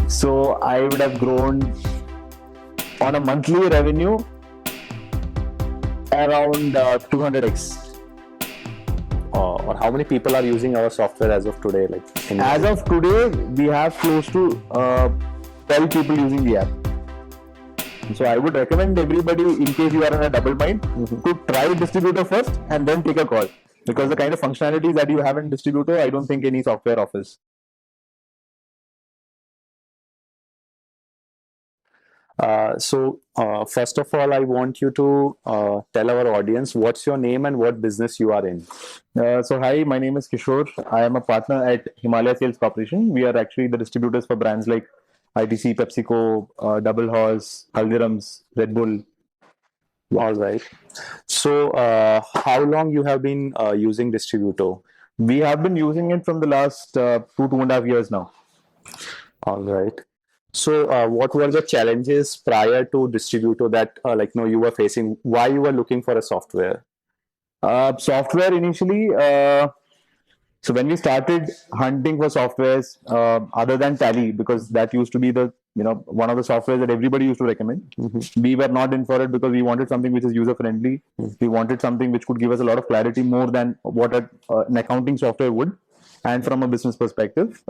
So I would have grown on a monthly revenue around 200x. Or how many people are using our software as of today? As of today, we have close to 12 people using the app. So I would recommend everybody, in case you are in a double mind, to try Distributor first and then take a call. Because the kind of functionalities that you have in Distributor, I don't think any software offers. First of all, I want you to tell our audience what's your name and what business you are in. So hi, my name is Kishore. I am a partner at Himalaya Sales Corporation. We are actually the distributors for brands like ITC, Pepsico, Double Horse, Haldirams, RedBull. All right. So, how long you have been using Distributo? We have been using it from the last 2.5 years now. All right. So, what were the challenges prior to Distributo that you were facing? Why you were looking for a software? Software initially. So when we started hunting for softwares other than Tally, because that used to be the one of the softwares that everybody used to recommend, we were not in for it because we wanted something which is user friendly. We wanted something which could give us a lot of clarity more than what an accounting software would. And from a business perspective,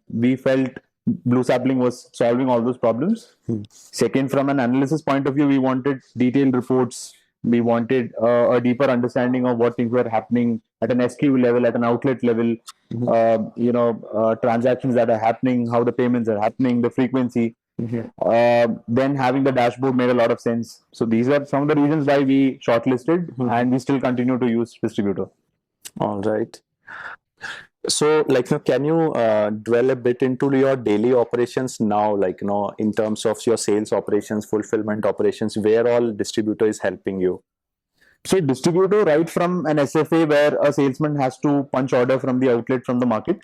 we felt Blue Sapling was solving all those problems. Second, from an analysis point of view, we wanted detailed reports. We wanted a deeper understanding of what things were happening at an SKU level, at an outlet level, transactions that are happening, how the payments are happening, the frequency. Then having the dashboard made a lot of sense. So these are some of the reasons why we shortlisted, and we still continue to use Distributor. All right. So, can you dwell a bit into your daily operations now, in terms of your sales operations, fulfillment operations, where all Distributor is helping you? So, Distributor, right from an SFA where a salesman has to punch order from the outlet from the market,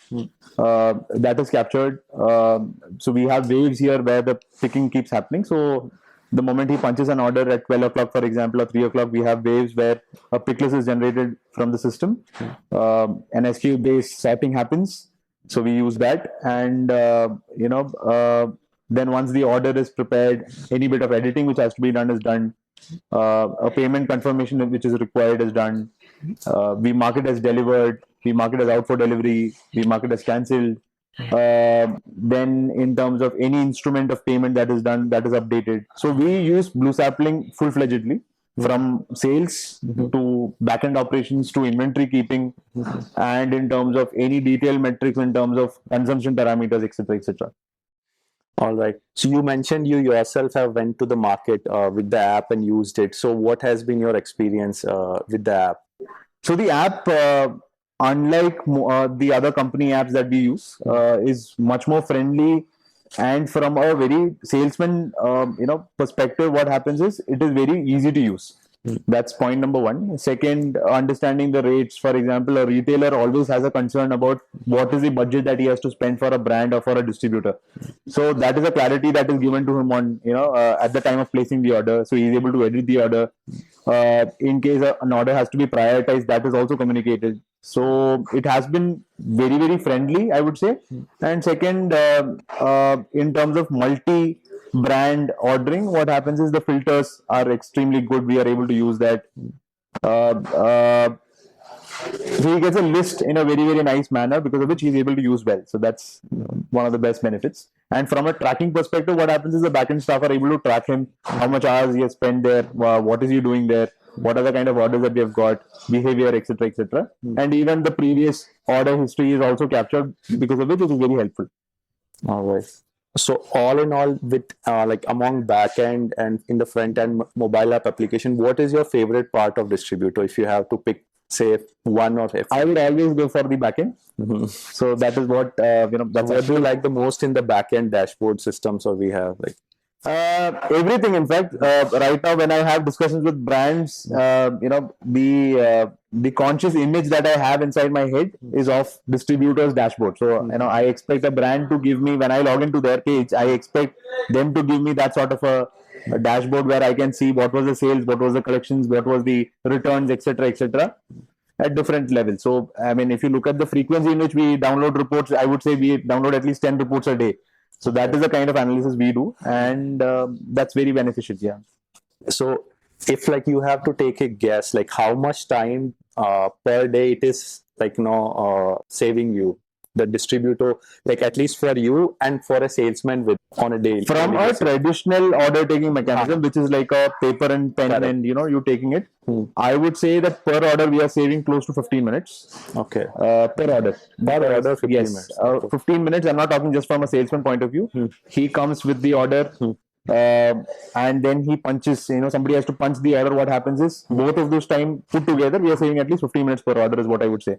that is captured. So, we have waves here where the picking keeps happening. So, the moment he punches an order at 12 o'clock, for example, or 3 o'clock, we have waves where a pick list is generated from the system. An SKU based sorting happens. So we use that. And, then once the order is prepared, any bit of editing which has to be done is done. A payment confirmation which is required is done. We mark it as delivered. We mark it as out for delivery. We mark it as cancelled. Then in terms of any instrument of payment that is done, that is updated. So we use Blue Sapling full-fledgedly, from sales to back-end operations to inventory keeping, and in terms of any detailed metrics in terms of consumption parameters, etc., etc. All right. So you mentioned you yourself have went to the market with the app and used it. So what has been your experience with the app? So the app, unlike the other company apps that we use, is much more friendly. And from a very salesman, perspective, what happens is it is very easy to use. That's point number one. Second, understanding the rates. For example, a retailer always has a concern about what is the budget that he has to spend for a brand or for a distributor. So that is a clarity that is given to him on, at the time of placing the order. So he's able to edit the order. In case an order has to be prioritized, that is also communicated. So it has been very, very friendly, I would say. And second, in terms of multi-brand ordering, what happens is the filters are extremely good. We are able to use that. So he gets a list in a very, very nice manner, because of which he's able to use well. So that's one of the best benefits. And from a tracking perspective, what happens is the backend staff are able to track him, how much hours he has spent there, what is he doing there, what are the kind of orders that we have got, behavior, etc., etc. And even the previous order history is also captured, because of which it is very helpful. All right. So all in all, with among backend and in the front end mobile app application, what is your favorite part of Distributor if you have to pick, say, one or if I would always go for the backend. So that is what that's what do you like the most in the backend dashboard systems, or we have everything. In fact, right now when I have discussions with brands, the conscious image that I have inside my head is of Distributors dashboard. So I expect a brand to give me, when I log into their page, I expect them to give me that sort of a dashboard where I can see what was the sales, what was the collections, what was the returns, etc., etc., at different levels. So I mean, if you look at the frequency in which we download reports, I would say we download at least 10 reports a day. So that is the kind of analysis we do, and that's very beneficial. Yeah. So if like you have to take a guess, like how much time per day it is like saving you, the distributor, like at least for you and for a salesman with on a day From daily a basis. traditional order taking mechanism, which is like a paper and pen, Correct. and you taking it, I would say that per order we are saving close to 15 minutes. Okay. Per order. Per order, 15 Yes, minutes. Okay. 15 minutes. I'm not talking just from a salesman point of view. He comes with the order, and then he punches. Somebody has to punch the order. What happens is both of those time put together, we are saving at least 15 minutes per order, is what I would say,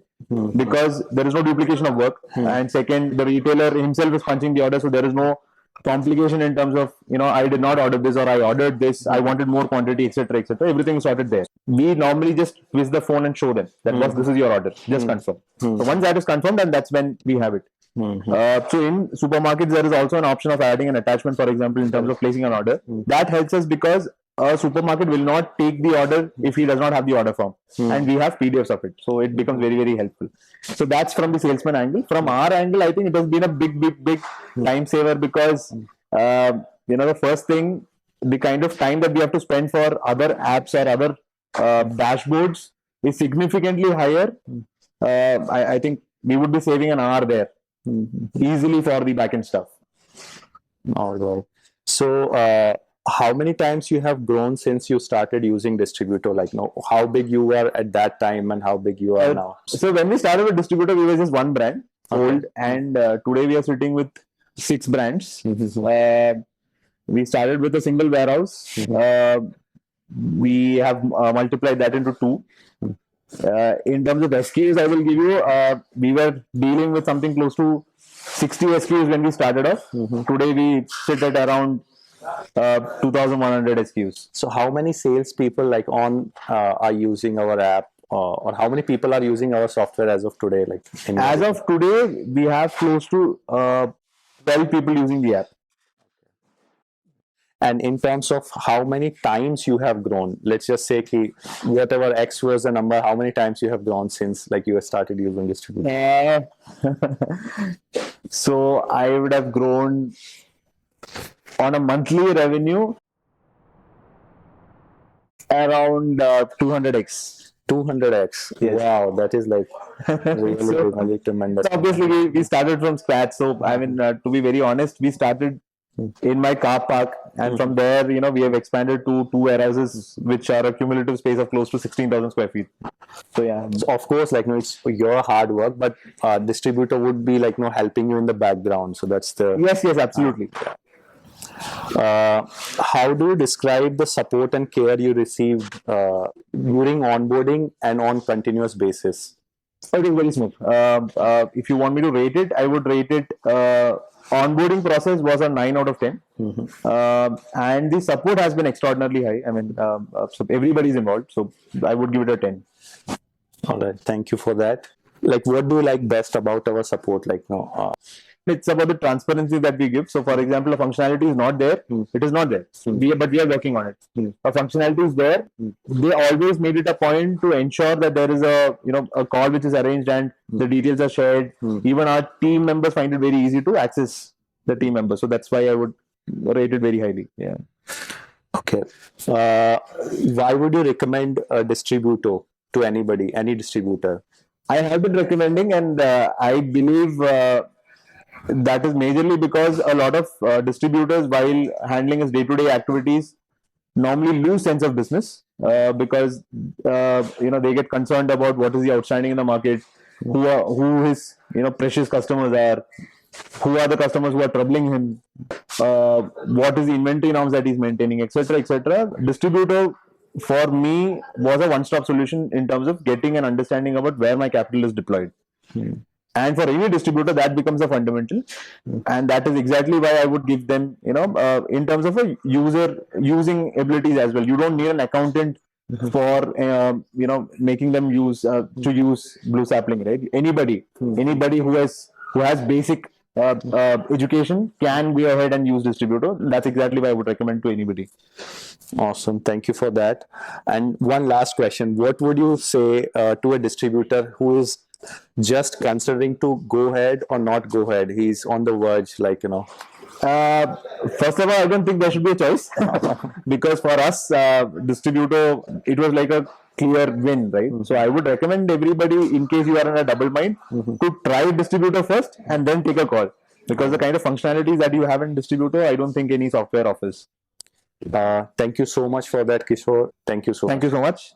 because there is no duplication of work. And second, the retailer himself is punching the order, so there is no complication in terms of I did not order this, or I ordered this, I wanted more quantity, etc., etc. Everything is sorted there. We normally just twist the phone and show them that boss, this is your order, just confirm. So once that is confirmed, and that's when we have it. So in supermarkets there is also an option of adding an attachment, for example, in terms of placing an order. That helps us because a supermarket will not take the order if he does not have the order form, and we have PDFs of it, so it becomes very, very helpful. So that's from the salesman angle. From our angle, I think it has been a big time saver, because the first thing, the kind of time that we have to spend for other apps or other dashboards is significantly higher. I think we would be saving an hour there easily for the backend stuff. All right. So how many times you have grown since you started using Distributor? Like, how big you were at that time and how big you are now? So when we started with Distributor, we were just one brand, old, and today we are sitting with 6 brands. We started with a single warehouse. We have multiplied that into 2. In terms of SKUs, I will give you, we were dealing with something close to 60 SKUs when we started off. Today we sit at around 2,100 SKUs. So how many salespeople like are using our app, or how many people are using our software as of today? Like as of today, we have close to 12 people using the app. And in terms of how many times you have grown, let's just say whatever X was the number, how many times you have grown since like you have started using Distributor? So I would have grown on a monthly revenue around 200x. 200x. Yes. Wow, that is like really tremendous. So obviously we started from scratch. So I mean, to be very honest, we started in my car park, and from there we have expanded to 2 warehouses, which are a cumulative space of close to 16,000 square feet. So yeah, so of course, like it's your hard work, but Distributor would be like helping you in the background. So that's the yes, absolutely. How do you describe the support and care you received during onboarding and on continuous basis? It is very smooth. If you want me to rate it, I would rate it. Onboarding process was a 9 out of 10, and the support has been extraordinarily high. I mean, so everybody's involved, so I would give it a 10. All right, thank you for that. Like, what do you like best about our support? Like, it's about the transparency that we give. So, for example, a functionality is not there, it is not there. But we are working on it. A functionality is there. They always made it a point to ensure that there is a call which is arranged and the details are shared. Even our team members find it very easy to access the team members. So that's why I would rate it very highly. Yeah. Okay. Why would you recommend a distributor to anybody, any distributor? I have been recommending, and I believe that is majorly because a lot of distributors, while handling his day-to-day activities, normally lose sense of business because they get concerned about what is the outstanding in the market, who his precious customers are, who are the customers who are troubling him, what is the inventory norms that he's maintaining, etc., etc. Distributor for me was a one-stop solution in terms of getting an understanding about where my capital is deployed. And for any distributor, that becomes a fundamental, and that is exactly why I would give them, in terms of a user using abilities as well. You don't need an accountant for making them use to use Blue Sapling, right? Anybody who has basic education can go ahead and use Distributor. That's exactly why I would recommend to anybody. Awesome, thank you for that. And one last question: what would you say to a distributor who is just considering to go ahead or not go ahead? He's on the verge, Uh, First of all, I don't think there should be a choice because for us, Distributo, it was like a clear win, right? So I would recommend everybody, in case you are in a double mind, to try Distributor first and then take a call, because the kind of functionalities that you have in Distributor, I don't think any software offers. Thank you so much for that, Kishore. Thank you so much. Thank you so much.